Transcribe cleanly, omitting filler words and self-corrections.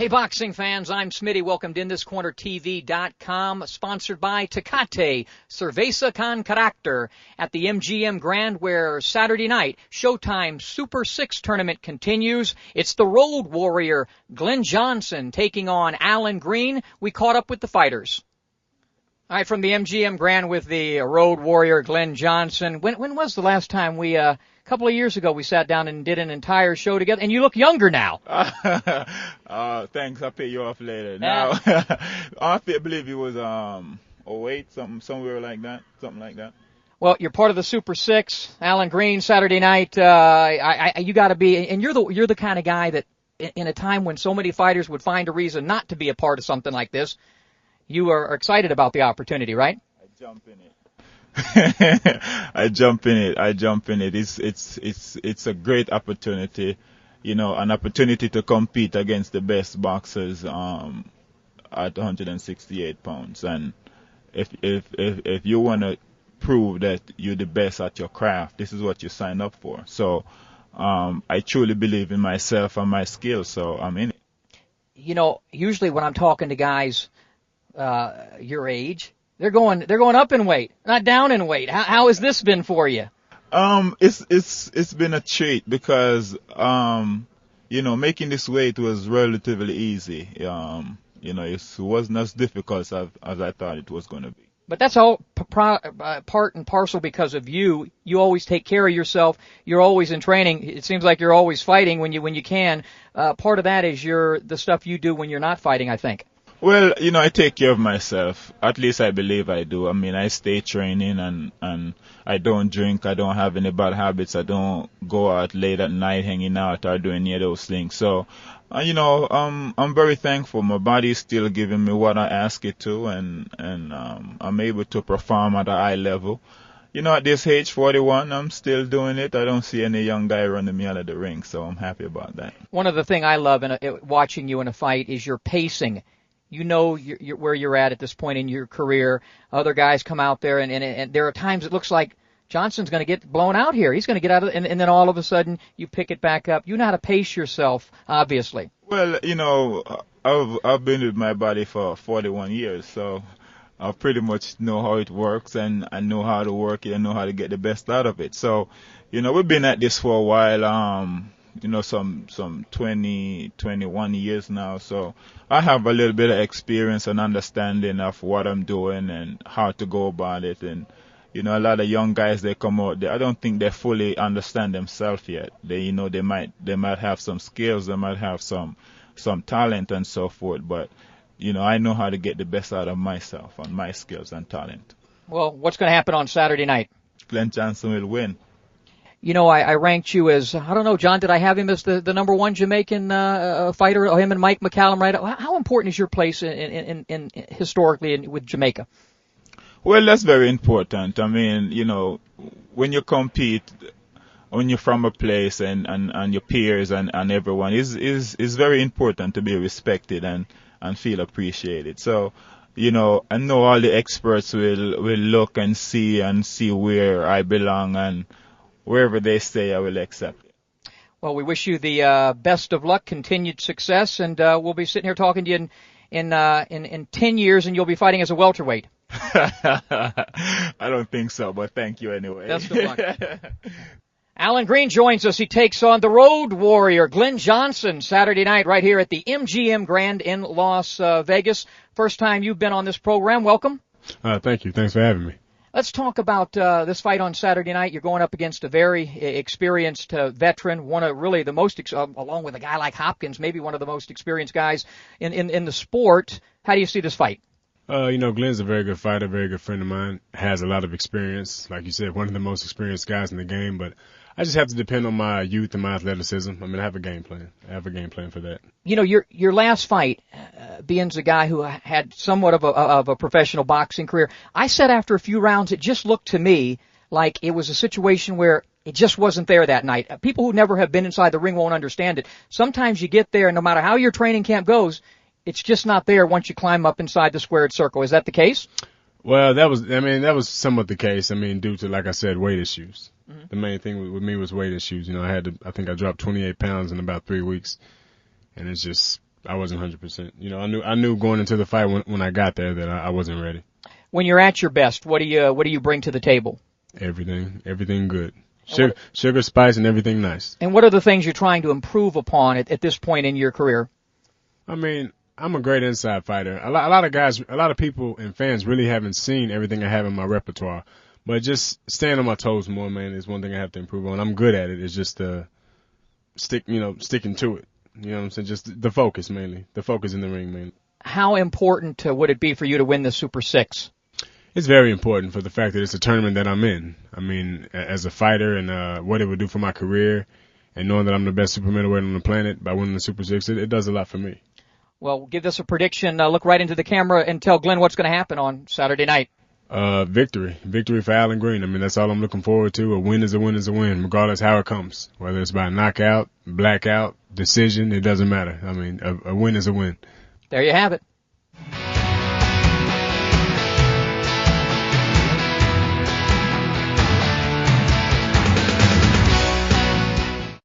Hey, boxing fans, I'm Smitty. Welcome to InThisCornerTV.com, sponsored by Tecate, Cerveza con Carácter, at the MGM Grand, where Saturday night, Showtime Super 6 tournament continues. It's the Road Warrior, Glen Johnson, taking on Allan Green. We caught up with the fighters. All right, from the MGM Grand with the Road Warrior, Glen Johnson. When was the last time a couple of years ago we sat down and did an entire show together? And you look younger now. Thanks. I'll pay you off later. Now, I believe it was 08, somewhere like that, something like that. Well, you're part of the Super 6, Allan Green, Saturday night. You got to be, and you're the kind of guy that, in a time when so many fighters would find a reason not to be a part of something like this, you are excited about the opportunity, right? I jump in it. I jump in it. It's a great opportunity, an opportunity to compete against the best boxers at 168 pounds. And if you want to prove that you're the best at your craft, this is what you sign up for. So I truly believe in myself and my skills, so I'm in it. Usually when I'm talking to guys your age, they're going up in weight, not down in weight. How has this been for you? It's been a treat because making this weight was relatively easy. It wasn't as difficult as I thought it was going to be. But that's all part and parcel because of you. You always take care of yourself. You're always in training. It seems like you're always fighting when you can. Part of that is the stuff you do when you're not fighting, I think. Well, I take care of myself. At least I believe I do. I mean, I stay training and I don't drink. I don't have any bad habits. I don't go out late at night hanging out or doing any of those things. So, I'm very thankful. My body's still giving me what I ask it to, and I'm able to perform at a high level. At this age, 41, I'm still doing it. I don't see any young guy running me out of the ring, so I'm happy about that. One of the things I love in watching you in a fight is your pacing. You're where you're at this point in your career. Other guys come out there, and there are times it looks like Johnson's going to get blown out here. He's going to get out of and then all of a sudden you pick it back up. You know how to pace yourself, obviously. Well, I've been with my body for 41 years, so I pretty much know how it works, and I know how to work it and know how to get the best out of it. So, we've been at this for a while. Some 20, 21 years now. So I have a little bit of experience and understanding of what I'm doing and how to go about it. And, a lot of young guys, they come out there, I don't think they fully understand themselves yet. They might have some skills, they might have some talent and so forth. But, I know how to get the best out of myself and my skills and talent. Well, what's going to happen on Saturday night? Glen Johnson will win. I ranked you as, I don't know, John, did I have him as the number one Jamaican fighter, him and Mike McCallum, right? How important is your place in historically with Jamaica? Well, that's very important. I mean, when you compete, when you're from a place and your peers and everyone, is very important to be respected and feel appreciated. So, I know all the experts will look and see where I belong, and wherever they stay, I will accept it. Well, we wish you the best of luck, continued success, and we'll be sitting here talking to you in 10 years, and you'll be fighting as a welterweight. I don't think so, but thank you anyway. Best of luck. Allan Green joins us. He takes on the Road Warrior, Glen Johnson, Saturday night right here at the MGM Grand in Las Vegas. First time you've been on this program. Welcome. Thank you. Thanks for having me. Let's talk about this fight on Saturday night. You're going up against a very experienced veteran, one of really the most, along with a guy like Hopkins, maybe one of the most experienced guys in the sport. How do you see this fight? Glen's a very good fighter, very good friend of mine, has a lot of experience. Like you said, one of the most experienced guys in the game, but I just have to depend on my youth and my athleticism. I mean, I have a game plan. I have a game plan for that. Your last fight, being a guy who had somewhat of a professional boxing career, I said after a few rounds, it just looked to me like it was a situation where it just wasn't there that night. People who never have been inside the ring won't understand it. Sometimes you get there, and no matter how your training camp goes, it's just not there once you climb up inside the squared circle. Is that the case? Well, that was somewhat the case. Due to, like I said, weight issues. Mm-hmm. The main thing with me was weight issues. I think I dropped 28 pounds in about 3 weeks, and it's just I wasn't 100%. You know, I knew going into the fight when I got there that I wasn't ready. When you're at your best, what do you bring to the table? Everything good. Sugar, spice, and everything nice. And what are the things you're trying to improve upon at this point in your career? I mean, I'm a great inside fighter. A lot of guys, a lot of people and fans really haven't seen everything I have in my repertoire. But just staying on my toes more, man, is one thing I have to improve on. I'm good at it. It's just sticking to it. You know what I'm saying? Just the focus mainly. The focus in the ring mainly. How important would it be for you to win the Super 6? It's very important for the fact that it's a tournament that I'm in. I mean, as a fighter and what it would do for my career and knowing that I'm the best super middleweight on the planet by winning the Super 6, it does a lot for me. Well, give us a prediction. Look right into the camera and tell Glenn what's going to happen on Saturday night. Victory for Allan Green. I mean, that's all I'm looking forward to. A win is a win is a win, regardless how it comes. Whether it's by knockout, blackout, decision, it doesn't matter. I mean, a win is a win. There you have it.